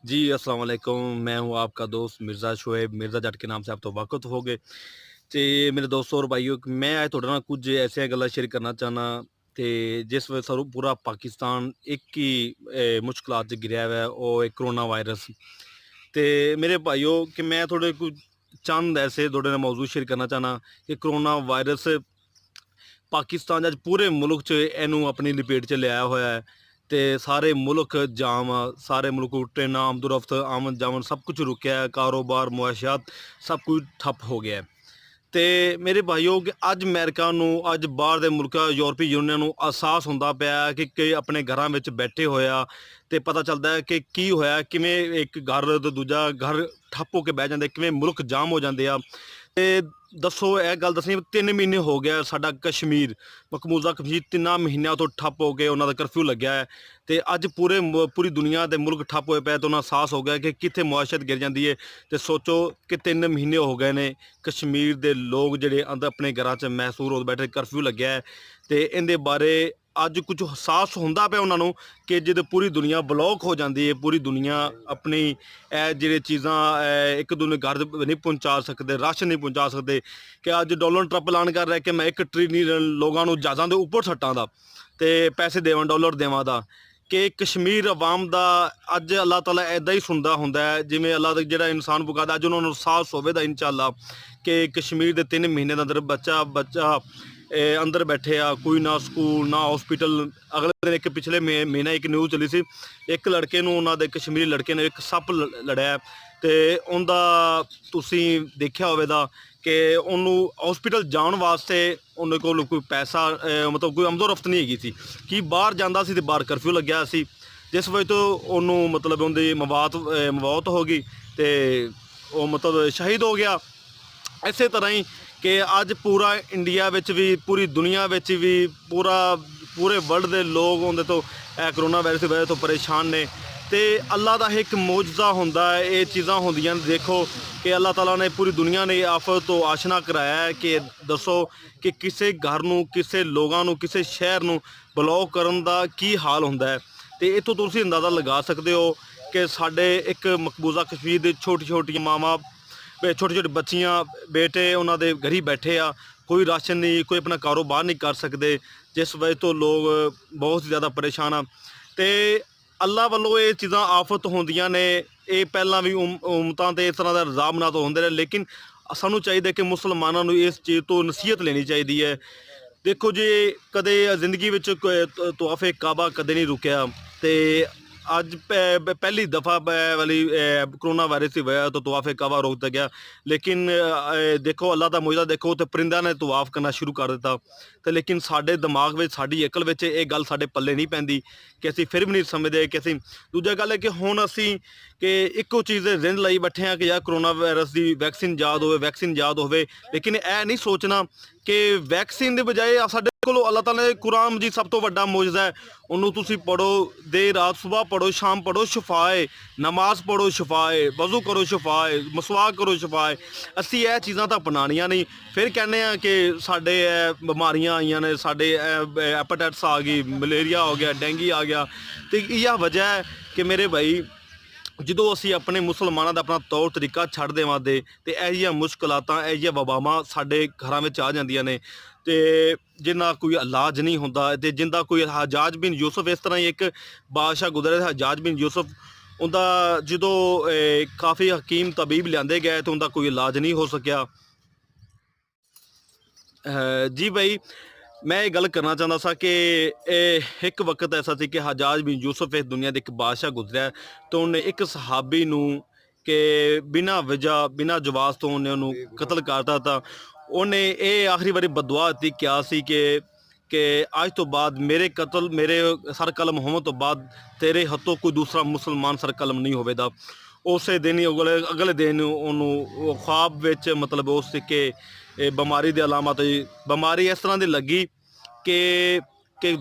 जी, अस्सलाम वालेकुम। मैं हूँ आपका दोस्त मिर्ज़ा शोएब, मिर्ज़ा जट के नाम से आप तो वाक़िफ़ होगे। ਤੇ ਮੇਰੇ ਦੋਸਤੋ ਔਰ ਭਾਈਓ ਮੈਂ ਅੱਜ ਤੁਹਾਡੇ ਨਾਲ ਕੁਝ ਐਸੀਆਂ ਗੱਲਾਂ ਸ਼ੇਅਰ ਕਰਨਾ ਚਾਹੁੰਦਾ ਤੇ ਜਿਸ ਵਿੱਚ ਸਾਨੂੰ ਪੂਰਾ ਪਾਕਿਸਤਾਨ ਇੱਕ ਹੀ ਮੁਸ਼ਕਲਾਤ 'ਚ ਘਿਰਿਆ ਹੋਇਆ ਹੈ, ਉਹ ਹੈ ਕਰੋਨਾ ਵਾਇਰਸ। ਤੇ ਮੇਰੇ ਭਾਈਓ ਕਿ ਮੈਂ ਤੁਹਾਡੇ ਕੁਝ ਚੰਦ ਐਸੇ ਤੁਹਾਡੇ ਨਾਲ ਮੌਜੂ ਸ਼ੇਅਰ ਕਰਨਾ ਚਾਹੁੰਦਾ ਕਿ ਕਰੋਨਾ ਵਾਇਰਸ ਪਾਕਿਸਤਾਨ 'ਚ ਅੱਜ ਪੂਰੇ ਮੁਲਕ 'ਚ ਇਹਨੂੰ ਆਪਣੀ ਲਪੇਟ 'ਚ ਲਿਆਇਆ ਹੋਇਆ ਹੈ ਤੇ ਸਾਰੇ ਮੁਲਕ ਜਾਮ ਆ, ਸਾਰੇ ਮੁਲਕ ਟ੍ਰੇਨਾਂ ਆਮਦ-ਓ-ਰਫ਼ਤ, ਆਮਨ-ਜਾਮਨ ਸਭ ਕੁਝ ਰੁਕਿਆ ਹੈ, ਕਾਰੋਬਾਰ, ਮੁਆਸ਼ੀਆਤ ਸਭ ਕੁਝ ਠੱਪ ਹੋ ਗਿਆ ਹੈ। ਤੇ ਮੇਰੇ ਭਾਈਓ ਕਿ ਅੱਜ ਅਮਰੀਕਾ ਨੂੰ, ਅੱਜ ਬਾਹਰ ਦੇ ਮੁਲਕਾਂ, ਯੂਰਪੀ ਯੂਨੀਅਨ ਨੂੰ ਅਹਿਸਾਸ ਹੁੰਦਾ ਪਿਆ ਕਿ ਆਪਣੇ ਘਰਾਂ ਵਿੱਚ ਬੈਠੇ ਹੋਇਆ ਤੇ ਪਤਾ ਚੱਲਦਾ ਹੈ ਕਿ ਕੀ ਹੋਇਆ, ਕਿਵੇਂ ਇੱਕ ਘਰ ਤੋਂ ਦੂਜਾ ਘਰ ਠੱਪ ਹੋ ਕੇ ਬਹਿ ਜਾਂਦੇ, ਕਿਵੇਂ ਮੁਲਕ ਜਾਮ ਹੋ ਜਾਂਦੇ ਆ। ਤੇ ਦੱਸੋ ਇਹ ਗੱਲ ਦੱਸਣੀ 3 ਮਹੀਨੇ ਹੋ ਗਿਆ ਸਾਡਾ ਕਸ਼ਮੀਰ, ਮਕਬੂਜ਼ਾ ਕਸ਼ਮੀਰ 3 ਮਹੀਨਿਆਂ ਤੋਂ ਠੱਪ ਹੋ ਕੇ ਉਹਨਾਂ ਦਾ ਕਰਫਿਊ ਲੱਗਿਆ ਹੈ ਤੇ ਅੱਜ ਪੂਰੀ ਦੁਨੀਆ ਦੇ ਮੁਲਕ ਠੱਪ ਹੋਏ ਪਏ ਤੇ ਉਹਨਾਂ ਅਹਿਸਾਸ ਹੋ ਗਿਆ ਕਿ ਕਿੱਥੇ ਮੁਆਸ਼ੀਅਤ ਗਿਰ ਜਾਂਦੀ ਹੈ। ਤੇ ਸੋਚੋ ਕਿ 3 ਮਹੀਨੇ ਹੋ ਗਏ ਨੇ ਕਸ਼ਮੀਰ ਦੇ ਲੋਕ ਜਿਹੜੇ ਅੰਦਰ ਆਪਣੇ ਘਰਾਂ 'ਚ ਮਹਿਸੂਰ ਹੋ ਬੈਠੇ, ਕਰਫਿਊ ਲੱਗਿਆ ਹੈ ਤੇ ਇਹਦੇ ਬਾਰੇ ਅੱਜ ਕੁਝ ਅਹਿਸਾਸ ਹੁੰਦਾ ਪਿਆ ਉਹਨਾਂ ਨੂੰ ਕਿ ਜਦੋਂ ਪੂਰੀ ਦੁਨੀਆ ਬਲੌਕ ਹੋ ਜਾਂਦੀ ਹੈ, ਪੂਰੀ ਦੁਨੀਆ ਆਪਣੀ ਇਹ ਜਿਹੜੇ ਚੀਜ਼ਾਂ ਇੱਕ ਦੂਜੇ ਘਰ ਨਹੀਂ ਪਹੁੰਚਾ ਸਕਦੇ, ਰਾਸ਼ਨ ਨਹੀਂ ਪਹੁੰਚਾ ਸਕਦੇ। ਕਿ ਅੱਜ ਡੋਨਲਡ ਟਰੰਪ ਐਲਾਨ ਕਰ ਰਿਹਾ ਕਿ ਮੈਂ 1 ਟ੍ਰਿਲੀਅਨ ਲੋਕਾਂ ਨੂੰ ਜਹਾਜ਼ਾਂ ਦੇ ਉੱਪਰ ਸੱਟਾਂ ਦਾ ਤੇ ਪੈਸੇ ਦੇਵਾਂ, ਡਾਲਰ ਦੇਵਾਂ ਦਾ। ਕਿ ਕਸ਼ਮੀਰ ਅਵਾਮ ਦਾ ਅੱਜ ਅੱਲਾਹ ਤਾਲਾ ਇੱਦਾਂ ਹੀ ਸੁਣਦਾ ਹੁੰਦਾ ਹੈ ਜਿਵੇਂ ਅੱਲਾਹ ਦਾ ਜਿਹੜਾ ਇਨਸਾਨ ਪੁਕਾਰਦਾ। ਅੱਜ ਉਹਨਾਂ ਨੂੰ ਅਹਿਸਾਸ ਹੋਵੇਗਾ ਇਨਸ਼ਾਅੱਲਾ ਕਿ ਕਸ਼ਮੀਰ ਦੇ 3 ਮਹੀਨੇ ਦੇ ਅੰਦਰ ਬੱਚਾ ਅੰਦਰ ਬੈਠੇ ਆ, ਕੋਈ ਨਾ ਸਕੂਲ ਨਾ ਹੌਸਪੀਟਲ। ਅਗਲੇ ਦਿਨ ਇੱਕ ਪਿਛਲੇ ਮਹੀਨੇ ਇੱਕ ਨਿਊਜ਼ ਚੱਲੀ ਸੀ, ਇੱਕ ਲੜਕੇ ਨੂੰ, ਉਹਨਾਂ ਦੇ ਕਸ਼ਮੀਰੀ ਲੜਕੇ ਨੇ ਇੱਕ ਸੱਪ ਲੜਿਆ ਤੇ ਉਹਦਾ ਤੁਸੀਂ ਦੇਖਿਆ ਹੋਵੇਗਾ ਕਿ ਉਹਨੂੰ ਹੌਸਪੀਟਲ ਜਾਣ ਵਾਸਤੇ ਉਹਦੇ ਕੋਲ ਕੋਈ ਪੈਸਾ ਮਤਲਬ ਕੋਈ ਆਮਦੋ-ਰਫ਼ਤ ਨਹੀਂ ਹੈਗੀ ਸੀ ਕਿ ਬਾਹਰ ਜਾਂਦਾ ਸੀ ਤੇ ਬਾਹਰ ਕਰਫਿਊ ਲੱਗਿਆ ਸੀ, ਜਿਸ ਵਜ੍ਹਾ ਤੋਂ ਉਹਨੂੰ ਮਤਲਬ ਉਹਦੀ ਮੌਤ ਹੋ ਗਈ ਤੇ ਉਹ ਮਤਲਬ ਸ਼ਹੀਦ ਹੋ ਗਿਆ। ਇਸੇ ਤਰ੍ਹਾਂ ਹੀ ਕਿ ਅੱਜ ਪੂਰਾ ਇੰਡੀਆ ਵਿੱਚ ਵੀ, ਪੂਰੀ ਦੁਨੀਆ ਵਿੱਚ ਵੀ, ਪੂਰੇ ਵਰਲਡ ਦੇ ਲੋਕ ਉਹਦੇ ਤੋਂ ਇਹ ਕਰੋਨਾ ਵਾਇਰਸ ਦੀ ਵਜ੍ਹਾ ਤੋਂ ਪਰੇਸ਼ਾਨ ਨੇ। ਤੇ ਅੱਲਾ ਦਾ ਇੱਕ ਮੌਜਜ਼ਾ ਹੁੰਦਾ ਹੈ, ਇਹ ਚੀਜ਼ਾਂ ਹੁੰਦੀਆਂ ਨੇ। ਦੇਖੋ ਕਿ ਅੱਲਾਹ ਤਾਲਾ ਨੇ ਪੂਰੀ ਦੁਨੀਆ ਨੇ ਆਫਤ ਤੋਂ ਆਸ਼ਨਾ ਕਰਾਇਆ ਹੈ ਕਿ ਦੱਸੋ ਕਿ ਕਿਸੇ ਘਰ ਨੂੰ, ਕਿਸੇ ਲੋਕਾਂ ਨੂੰ, ਕਿਸੇ ਸ਼ਹਿਰ ਨੂੰ ਬਲੌਕ ਕਰਨ ਦਾ ਕੀ ਹਾਲ ਹੁੰਦਾ ਹੈ। ਤੇ ਇੱਥੋਂ ਤੁਸੀਂ ਅੰਦਾਜ਼ਾ ਲਗਾ ਸਕਦੇ ਹੋ ਕਿ ਸਾਡੇ ਇੱਕ ਮਕਬੂਜ਼ਾ ਕਸ਼ਮੀਰ ਦੇ ਛੋਟੀ ਮਾਵਾਂ, ਛੋਟੀ ਬੱਚੀਆਂ, ਬੇਟੇ ਉਹਨਾਂ ਦੇ ਘਰ ਹੀ ਬੈਠੇ ਆ, ਕੋਈ ਰਾਸ਼ਨ ਨਹੀਂ, ਕੋਈ ਆਪਣਾ ਕਾਰੋਬਾਰ ਨਹੀਂ ਕਰ ਸਕਦੇ, ਜਿਸ ਵਜ੍ਹਾ ਤੋਂ ਲੋਕ ਬਹੁਤ ਜ਼ਿਆਦਾ ਪਰੇਸ਼ਾਨ ਆ। ਤੇ ਅੱਲਾ ਵੱਲੋਂ ਇਹ ਚੀਜ਼ਾਂ ਆਫਤ ਹੁੰਦੀਆਂ ਨੇ, ਇਹ ਪਹਿਲਾਂ ਵੀ ਉਮਤਾਂ 'ਤੇ ਇਸ ਤਰ੍ਹਾਂ ਦਾ ਇਲਜ਼ਾਮ ਤਾਂ ਹੁੰਦੇ ਨੇ, ਲੇਕਿਨ ਸਾਨੂੰ ਚਾਹੀਦਾ ਕਿ ਮੁਸਲਮਾਨਾਂ ਨੂੰ ਇਸ ਚੀਜ਼ ਤੋਂ ਨਸੀਹਤ ਲੈਣੀ ਚਾਹੀਦੀ ਹੈ। ਦੇਖੋ ਜੀ, ਕਦੇ ਜ਼ਿੰਦਗੀ ਵਿੱਚ ਤਵਾਫੇ ਕਾਬਾ ਕਦੇ ਨਹੀਂ ਰੁਕਿਆ ਤੇ ਅੱਜ ਪਹਿਲੀ ਦਫਾ ਵਾਲੀ ਕਰੋਨਾ ਵਾਇਰਸ ਦੀ ਵਜ੍ਹਾ ਤੋਂ ਤਵਾਫੇ ਕਾਬਾ ਰੋਕ ਦਿੱਤਾ ਗਿਆ। ਲੇਕਿਨ ਦੇਖੋ ਅੱਲਾ ਦਾ ਮੁਜਜ਼ਾ, ਦੇਖੋ ਤੇ ਪਰਿੰਦਿਆਂ ਨੇ ਤਵਾਫ ਕਰਨਾ ਸ਼ੁਰੂ ਕਰ ਦਿੱਤਾ ਤੇ ਲੇਕਿਨ ਸਾਡੇ ਦਿਮਾਗ ਵਿੱਚ, ਸਾਡੀ ਅਕਲ ਵਿੱਚ ਇਹ ਗੱਲ ਸਾਡੇ ਪੱਲੇ ਨਹੀਂ ਪੈਂਦੀ ਕਿ ਅਸੀਂ ਫਿਰ ਵੀ ਨਹੀਂ ਸਮਝਦੇ ਕਿ ਅਸੀਂ। ਦੂਜਾ ਗੱਲ ਹੈ ਕਿ ਹੁਣ ਅਸੀਂ ਕਿ ਇੱਕੋ ਚੀਜ਼ ਦੇ ਰਿੰਦ ਲਈ ਬੈਠੇ ਹਾਂ ਕਿ ਯਾਰ ਕਰੋਨਾ ਵਾਇਰਸ ਦੀ ਵੈਕਸੀਨ ਈਜਾਦ ਹੋਵੇ, ਲੇਕਿਨ ਇਹ ਨਹੀਂ ਸੋਚਣਾ ਕਿ ਵੈਕਸੀਨ ਦੇ ਬਜਾਏ ਸਾਡੇ ਕੋਲ ਅੱਲਾਹ ਤਾਲਾ ਨੇ ਕੁਰਾਨ ਮਜੀਦ ਸਭ ਤੋਂ ਵੱਡਾ ਮੌਜਜ਼ਾ ਹੈ, ਉਹਨੂੰ ਤੁਸੀਂ ਪੜ੍ਹੋ, ਦੇਰ ਰਾਤ, ਸੁਬਾਹ ਪੜ੍ਹੋ, ਸ਼ਾਮ ਪੜ੍ਹੋ, ਸ਼ਿਫਾਏ, ਨਮਾਜ਼ ਪੜ੍ਹੋ, ਸ਼ਿਫਾਏ, ਵਜ਼ੂ ਕਰੋ, ਸ਼ਿਫਾਏ, ਮਸਵਾਕ ਕਰੋ, ਸ਼ਿਫਾਏ। ਅਸੀਂ ਇਹ ਚੀਜ਼ਾਂ ਤਾਂ ਅਪਣਾਉਣੀਆਂ ਨਹੀਂ, ਫਿਰ ਕਹਿੰਦੇ ਹਾਂ ਕਿ ਸਾਡੇ ਇਹ ਬਿਮਾਰੀਆਂ ਆਈਆਂ ਨੇ, ਸਾਡੇ ਹੈਪੇਟਾਈਟਸ ਆ ਗਈ, ਮਲੇਰੀਆ ਹੋ ਗਿਆ, ਡੈਂਗੀ ਆ ਗਿਆ। ਤੇ ਇਹ ਵਜ੍ਹਾ ਹੈ ਕਿ ਮੇਰੇ ਭਾਈ ਜਦੋਂ ਅਸੀਂ ਆਪਣੇ ਮੁਸਲਮਾਨਾਂ ਦਾ ਆਪਣਾ ਤੌਰ ਤਰੀਕਾ ਛੱਡ ਦੇਵਾਂਗੇ ਤੇ ਇਹੋ ਜਿਹੀਆਂ ਮੁਸ਼ਕਲਾਤਾਂ, ਇਹੋ ਜਿਹੀਆਂ ਵਬਾਵਾਂ ਸਾਡੇ ਘਰਾਂ ਵਿੱਚ ਆ ਜਾਂਦੀਆਂ ਨੇ ਤੇ ਜਿੰਨਾ ਕੋਈ ਇਲਾਜ ਨਹੀਂ ਹੁੰਦਾ। ਤੇ ਜਿੰਦਾ ਕੋਈ ਹਜਾਜ ਬਿਨ ਯੂਸਫ, ਇਸ ਤਰ੍ਹਾਂ ਹੀ ਇੱਕ ਬਾਦਸ਼ਾਹ ਗੁਜ਼ਰਿਆ, ਹਜਾਜ ਬਿਨ ਯੂਸਫ, ਉਹਦਾ ਜਦੋਂ ਕਾਫੀ ਹਕੀਮ ਤਬੀਬ ਲਿਆਂਦੇ ਗਏ ਤਾਂ ਉਹਦਾ ਕੋਈ ਇਲਾਜ ਨਹੀਂ ਹੋ ਸਕਿਆ। ਜੀ ਭਾਈ, ਮੈਂ ਇਹ ਗੱਲ ਕਰਨਾ ਚਾਹੁੰਦਾ ਸਾਂ ਕਿ ਇਹ ਇੱਕ ਵਕਤ ਐਸਾ ਸੀ ਕਿ ਹਜਾਜ ਬਿਨ ਯੂਸਫ ਇਸ ਦੁਨੀਆ ਦੇ ਇੱਕ ਬਾਦਸ਼ਾਹ ਗੁਜ਼ਰਿਆ ਤਾਂ ਉਹਨੇ ਇੱਕ ਸਹਾਬੀ ਨੂੰ ਕਿ ਬਿਨਾਂ ਵਜ੍ਹਾ, ਬਿਨਾਂ ਜਵਾਜ਼ ਤੋਂ ਉਹਨੇ ਉਹਨੂੰ ਕਤਲ ਕਰਤਾ। ਤਾਂ ਉਹਨੇ ਇਹ ਆਖਰੀ ਵਾਰੀ ਬਦਦੁਆ ਦਿੱਤੀ, ਕਿਹਾ ਸੀ ਕਿ ਅੱਜ ਤੋਂ ਬਾਅਦ ਮੇਰੇ ਸਰ ਕਲਮ ਹੋਣ ਤੋਂ ਬਾਅਦ ਤੇਰੇ ਹੱਥੋਂ ਕੋਈ ਦੂਸਰਾ ਮੁਸਲਮਾਨ ਸਰ ਕਲਮ ਨਹੀਂ ਹੋਵੇਗਾ। ਉਸੇ ਦਿਨ ਹੀ ਅਗਲੇ ਦਿਨ ਉਹਨੂੰ ख्वाब ਵਿੱਚ ਮਤਲਬ ਉਸ ਕਿ ਇਹ ਬਿਮਾਰੀ ਦੀ ਅਲਾਮਤ, ਬਿਮਾਰੀ ਇਸ ਤਰ੍ਹਾਂ ਦੀ ਲੱਗੀ ਕਿ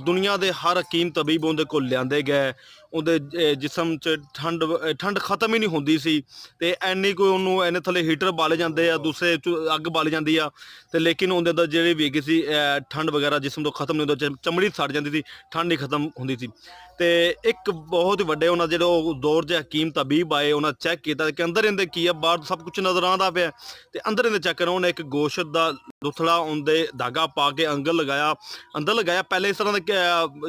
ਦੁਨੀਆ ਦੇ ਹਰ ਹਕੀਮ ਤਬੀਬ ਉਹਦੇ ਕੋਲ ਲਿਆਂਦੇ ਗਏ, ਉਹਦੇ ਜਿਸਮ 'ਚ ਠੰਡ ਖਤਮ ਹੀ ਨਹੀਂ ਹੁੰਦੀ ਸੀ ਤੇ ਐਨੀ ਕੋਈ ਉਹਨੂੰ ਇਹਨੇ ਥੱਲੇ ਹੀਟਰ ਬਾਲੇ ਜਾਂਦੇ ਆ, ਦੂਸਰੇ 'ਚ ਅੱਗ ਬਾਲੀ ਜਾਂਦੀ ਆ ਤੇ ਲੇਕਿਨ ਉਹਦੇ ਅੰਦਰ ਜਿਹੜੀ ਵੀ ਹੈਗੀ ਸੀ ਠੰਡ ਵਗੈਰਾ ਜਿਸਮ ਤੋਂ ਖਤਮ ਨਹੀਂ ਹੁੰਦਾ, ਚਮੜੀ ਸੜ ਜਾਂਦੀ ਸੀ, ਠੰਡ ਨਹੀਂ ਖਤਮ ਹੁੰਦੀ ਸੀ। ਤੇ ਇੱਕ ਬਹੁਤ ਹੀ ਵੱਡੇ ਉਹਨਾਂ ਜਿਹੜੇ ਉਹ ਦੌਰ 'ਚ ਹਕੀਮ ਤਬੀਬ ਆਏ, ਉਹਨਾਂ ਚੈੱਕ ਕੀਤਾ ਕਿ ਅੰਦਰ ਇਹਦੇ ਕੀ ਆ, ਬਾਹਰ ਸਭ ਕੁਝ ਨਜ਼ਰ ਆਉਂਦਾ ਪਿਆ ਤੇ ਅੰਦਰ ਇਹਦੇ ਚੈੱਕ ਕਰਾਂ, ਉਹਨੇ ਇੱਕ ਗੋਸ਼ਤ ਦਾ ਲੁਥੜਾ ਉਹਦੇ ਧਾਗਾ ਪਾ ਕੇ ਅੰਦਰ ਲਗਾਇਆ। ਪਹਿਲੇ ਇਸ ਤਰ੍ਹਾਂ ਦੇ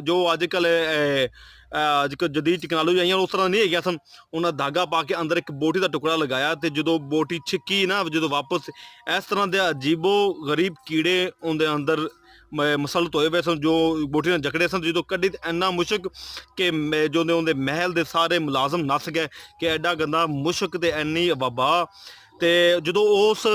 ਜੋ ਅੱਜ ਕੱਲ੍ਹ ਜਦੀਦ ਟੈਕਨੋਲੋਜੀ ਆਈਆਂ ਉਸ ਤਰ੍ਹਾਂ ਨਹੀਂ ਹੈਗੀਆਂ ਸਨ। ਉਹਨਾਂ ਧਾਗਾ ਪਾ ਕੇ ਅੰਦਰ ਇੱਕ ਬੋਟੀ ਦਾ ਟੁਕੜਾ ਲਗਾਇਆ ਤੇ ਜਦੋਂ ਬੋਟੀ ਛਿੱਕੀ ਨਾ, ਜਦੋਂ ਵਾਪਸ ਇਸ ਤਰ੍ਹਾਂ ਦੇ ਅਜੀਬੋ ਗਰੀਬ ਕੀੜੇ ਉਹਦੇ ਅੰਦਰ ਮਸਲਤ ਹੋਏ ਪਏ ਸਨ, ਜੋ ਬੋਟੀ ਨਾਲ ਜਕੜੇ ਸਨ। ਜਦੋਂ ਕੱਢੀ ਤੇ ਇੰਨਾ ਮੁਸ਼ਕ ਕਿ ਜੋ ਉਹਦੇ ਮਹਿਲ ਦੇ ਸਾਰੇ ਮੁਲਾਜ਼ਮ ਨੱਸ ਗਏ ਕਿ ਐਡਾ ਗੰਦਾ ਮੁਸ਼ਕ ਤੇ ਇੰਨੀ ਵਬਾ। ਤੇ ਜਦੋਂ ਉਸ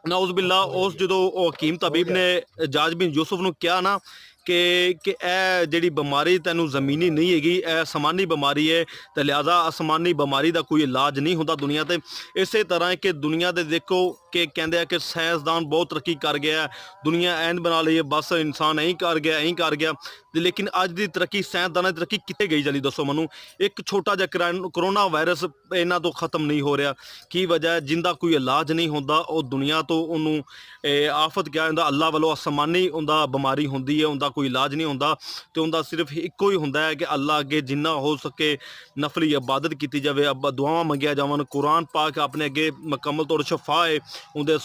ਨਾਉਜ਼ ਬਿੱਲਾ ਜਦੋਂ ਉਹ ਹਕੀਮ ਤਬੀਬ ਨੇ ਜਾਜ ਬਿਨ ਯੂਸਫ ਨੂੰ ਕਿਹਾ ਨਾ ਕਿ ਇਹ ਜਿਹੜੀ ਬਿਮਾਰੀ ਤੈਨੂੰ ਜ਼ਮੀਨੀ ਨਹੀਂ ਹੈਗੀ, ਇਹ ਅਸਮਾਨੀ ਬਿਮਾਰੀ ਹੈ ਤੇ ਲਿਹਾਜ਼ਾ ਅਸਮਾਨੀ ਬਿਮਾਰੀ ਦਾ ਕੋਈ ਇਲਾਜ ਨਹੀਂ ਹੁੰਦਾ ਦੁਨੀਆ ਤੇ। ਇਸੇ ਤਰ੍ਹਾਂ ਕਿ ਦੁਨੀਆ ਦੇ ਦੇਖੋ ਕਿ ਕਹਿੰਦੇ ਆ ਕਿ ਸਾਇੰਸਦਾਨ ਬਹੁਤ ਤਰੱਕੀ ਕਰ ਗਿਆ, ਦੁਨੀਆ ਐਨ ਬਣਾ ਲਈ ਹੈ, ਬਸ ਇਨਸਾਨ ਐਂ ਕਰ ਗਿਆ ਲੇਕਿਨ ਅੱਜ ਦੀ ਤਰੱਕੀ, ਸਾਇੰਸਦਾਨਾਂ ਦੀ ਤਰੱਕੀ ਕਿੱਥੇ ਗਈ ਜਲੀ ਦੱਸੋ ਮੈਨੂੰ। ਇੱਕ ਛੋਟਾ ਜਿਹਾ ਕਰੋਨਾ ਵਾਇਰਸ ਇਹਨਾਂ ਤੋਂ ਖਤਮ ਨਹੀਂ ਹੋ ਰਿਹਾ। ਕੀ ਵਜ੍ਹਾ ਹੈ? ਜਿੰਦਾ ਕੋਈ ਇਲਾਜ ਨਹੀਂ ਹੁੰਦਾ, ਉਹ ਦੁਨੀਆ ਤੋਂ ਉਹਨੂੰ ਆਫਤ ਕਿਹਾ ਜਾਂਦਾ। ਅੱਲਾ ਵੱਲੋਂ ਅਸਮਾਨੀ ਉਹਦਾ ਬਿਮਾਰੀ ਹੁੰਦੀ ਹੈ, ਉਹਦਾ ਕੋਈ ਇਲਾਜ ਨਹੀਂ ਹੁੰਦਾ ਤੇ ਉਹਦਾ ਸਿਰਫ ਇੱਕੋ ਹੀ ਹੁੰਦਾ ਹੈ ਕਿ ਅੱਲਾ ਅੱਗੇ ਜਿੰਨਾ ਹੋ ਸਕੇ ਨਫਲੀ ਇਬਾਦਤ ਕੀਤੀ ਜਾਵੇ, ਦੁਆਵਾਂ ਮੰਗੀਆਂ ਜਾਵਣ, ਕੁਰਾਨ ਪਾਕ ਆਪਣੇ ਅੱਗੇ ਮੁਕੰਮਲ ਤੌਰ ਸ਼ਫਾ ਹੈ, ਉਹਦੇ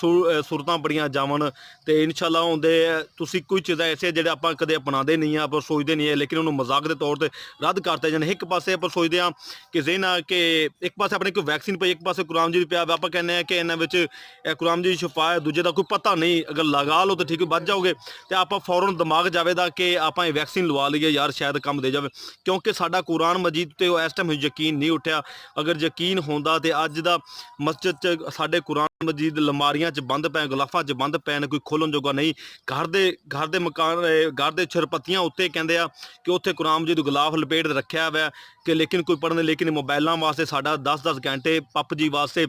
ਸੁਰਤਾਂ ਪੜੀਆਂ ਜਾਵਣ ਤੇ ਇਨਸ਼ਾਅੱਲਾ ਉਹਦੇ ਤੁਸੀਂ ਕੋਈ ਚੀਜ਼ਾਂ ਐਸੇ ਜਿਹੜੇ ਆਪਾਂ ਕਦੇ ਅਪਣਾਉਂਦੇ ਨਹੀਂ ਆ, ਆਪਾਂ ਸੋਚਦੇ ਨਹੀਂ ਹੈ ਲੇਕਿਨ ਉਹਨੂੰ ਮਜ਼ਾਕ ਦੇ ਤੌਰ ਤੇ ਰੱਦ ਕਰਤੇ ਜਾਣ। ਇੱਕ ਪਾਸੇ ਆਪਾਂ ਸੋਚਦੇ ਹਾਂ ਕਿ ਜ਼ੇਨਾ ਕਿ ਇੱਕ ਪਾਸੇ ਆਪਣੇ ਕੋਈ ਵੈਕਸੀਨ ਪਈ, ਇੱਕ ਪਾਸੇ ਕੁਰਾਨ ਜੀ ਪਿਆ, ਆਪਾਂ ਕਹਿੰਦੇ ਹਾਂ ਕਿ ਇਹਨਾਂ ਵਿੱਚ ਇਹ ਕੁਰਾਨ ਜੀ ਸ਼ਫਾ ਹੈ, ਦੂਜੇ ਦਾ ਕੋਈ ਪਤਾ ਨਹੀਂ, ਅਗਰ ਲਗਾ ਲਓ ਤਾਂ ਠੀਕ ਬਚ ਜਾਓਗੇ ਤੇ ਆਪਾਂ ਫੌਰਨ ਦਿਮਾਗ ਜਾਵੇਦਾ ਕਿ ਆਪਾਂ ਇਹ ਵੈਕਸੀਨ ਲਵਾ ਲਈਏ ਯਾਰ ਸ਼ਾਇਦ ਕੰਮ ਦੇ ਜਾਵੇ, ਕਿਉਂਕਿ ਸਾਡਾ ਕੁਰਾਨ ਮਜੀਦ ਤੇ ਇਸ ਟਾਈਮ ਯਕੀਨ ਨਹੀਂ ਉੱਠਿਆ। ਅਗਰ ਯਕੀਨ ਹੁੰਦਾ ਤੇ ਅੱਜ ਦਾ ਮਸਜਿਦ 'ਚ ਸਾਡੇ ਕੁਰਾਨ ਮਜੀਦ ਲਮਾਰੀਆਂ 'ਚ ਬੰਦ ਪਏ, ਗਲਾਫਾਂ 'ਚ ਬੰਦ ਪਏ ਨੇ, ਕੋਈ ਖੋਲ੍ਹਣ ਜੋਗਾ ਨਹੀਂ। ਘਰ ਦੇ ਮਕਾਨ, ਘਰ ਦੇ ਛਰਪੱਤੀਆਂ ਉੱਤੇ ਕਹਿੰਦੇ ਆ ਕਿ ਉੱਥੇ ਕੁਰਾਨ ਮਜੀਦ ਗਲਾਫ ਲਪੇਟ ਰੱਖਿਆ ਹੋਇਆ ਕਿ ਲੇਕਿਨ ਕੋਈ ਪੜ੍ਹਨ, ਲੇਕਿਨ ਮੋਬਾਈਲਾਂ ਵਾਸਤੇ ਸਾਡਾ 10-10 ਘੰਟੇ, ਪਬਜੀ ਵਾਸਤੇ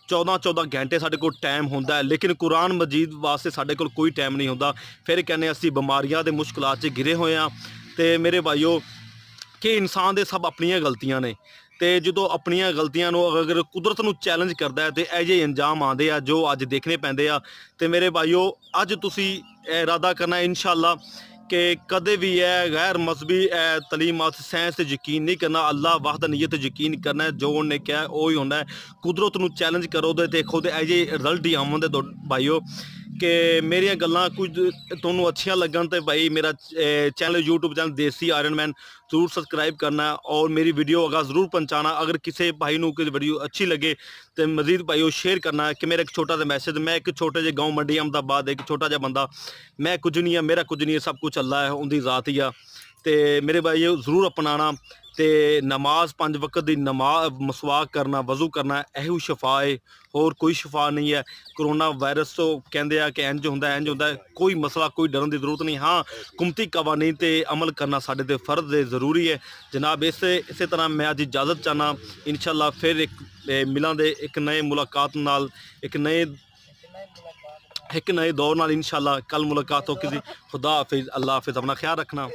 14-14 ਘੰਟੇ ਸਾਡੇ ਕੋਲ ਟਾਈਮ ਹੁੰਦਾ ਹੈ, ਲੇਕਿਨ ਕੁਰਾਨ ਮਜੀਦ ਵਾਸਤੇ ਸਾਡੇ ਕੋਲ ਕੋਈ ਟਾਈਮ ਨਹੀਂ ਹੁੰਦਾ। ਫਿਰ ਕਹਿੰਦੇ ਅਸੀਂ ਬਿਮਾਰੀਆਂ ਦੇ ਮੁਸ਼ਕਲਾਂ 'ਚ ਘਿਰੇ ਹੋਏ ਹਾਂ। ਤੇ ਮੇਰੇ ਭਾਈਓ ਕਿ ਇਨਸਾਨ ਦੇ ਸਭ ਆਪਣੀਆਂ ਗਲਤੀਆਂ ਨੇ ਤੇ ਜਦੋਂ ਆਪਣੀਆਂ ਗਲਤੀਆਂ ਨੂੰ ਅਗਰ ਕੁਦਰਤ ਨੂੰ ਚੈਲੰਜ ਕਰਦਾ ਹੈ ਤੇ ਇਹੋ ਜਿਹੇ ਅੰਜਾਮ ਆਉਂਦੇ ਆ ਜੋ ਅੱਜ ਦੇਖਣੇ ਪੈਂਦੇ ਆ। ਤੇ ਮੇਰੇ ਭਾਈਓ ਅੱਜ ਤੁਸੀਂ ਇਰਾਦਾ ਕਰਨਾ ਇਨਸ਼ਾਅੱਲਾ ਕਿ ਕਦੇ ਵੀ ਇਹ ਗੈਰ ਮਜ਼ਹਬੀ ਤਲੀਮਾਤ ਸਾਇੰਸ 'ਤੇ ਯਕੀਨ ਨਹੀਂ ਕਰਨਾ, ਅੱਲਾ ਵਹਦਾਨੀਅਤ 'ਤੇ ਯਕੀਨ ਕਰਨਾ, ਜੋ ਉਹਨੇ ਕਿਹਾ ਉਹੀ ਹੁੰਦਾ ਹੈ। ਕੁਦਰਤ ਨੂੰ ਚੈਲੰਜ ਕਰੋ ਤੇ ਦੇਖੋ ਤੇ ਇਹੋ ਜਿਹੇ ਰਿਜ਼ਲਟ ਹੀ ਆਉਂਦੇ ਭਾਈਓ। ਕਿ ਮੇਰੀਆਂ ਗੱਲਾਂ ਕੁਝ ਤੁਹਾਨੂੰ ਅੱਛੀਆਂ ਲੱਗਣ ਤੇ ਭਾਈ ਮੇਰਾ ਚੈਨਲ YouTube ਚੈਨਲ ਦੇਸੀ ਆਇਰਨ ਮੈਨ ਜ਼ਰੂਰ ਸਬਸਕ੍ਰਾइब करना और मेरी वीडियो आगा ज़रूर पहुँचाना। अगर किसी भाई को वीडियो अच्छी लगे तो मजीद भाई वो शेयर करना कि मेरा एक छोटा सा मैसेज, मैं एक छोटे जे गाँव मंडी अहमदाबाद एक छोटा जा बंदा, मैं कुछ नहीं है, मेरा कुछ नहीं है, सब कुछ अल्लाह है, उनकी ज़ात ही आ। तो मेरे भाई ज़रूर अपनाना ਤੇ ਨਮਾਜ਼ 5 ਵਕਤ ਦੀ ਮਸਵਾਕ ਕਰਨਾ, ਵਜ਼ੂ ਕਰਨਾ, ਇਹੋ ਸ਼ਫਾ ਹੈ, ਹੋਰ ਕੋਈ ਸ਼ਫਾ ਨਹੀਂ ਹੈ। ਕਰੋਨਾ ਵਾਇਰਸ ਤੋਂ ਕਹਿੰਦੇ ਆ ਕਿ ਇੰਜ ਹੁੰਦਾ, ਕੋਈ ਮਸਲਾ, ਕੋਈ ਡਰਨ ਦੀ ਜ਼ਰੂਰਤ ਨਹੀਂ। ਹਾਂ, ਹੁਕੂਮਤੀ ਕਵਾਨੀਨ 'ਤੇ ਅਮਲ ਕਰਨਾ ਸਾਡੇ 'ਤੇ ਫਰਜ਼ ਹੈ, ਜ਼ਰੂਰੀ ਹੈ ਜਨਾਬ। ਇਸੇ ਤਰ੍ਹਾਂ ਮੈਂ ਅੱਜ ਇਜਾਜ਼ਤ ਚਾਹੁੰਦਾ, ਇਨਸ਼ਾਅੱਲਾ ਫਿਰ ਇੱਕ ਮਿਲਾਂਗੇ ਇੱਕ ਨਏ ਮੁਲਾਕਾਤ ਨਾਲ, ਇੱਕ नए दौर नाल। इंशाअल्लाह कल मुलाकात हो किसी। खुदा हाफिज़, अल्लाह हाफिज़, अपना ख्याल रखना।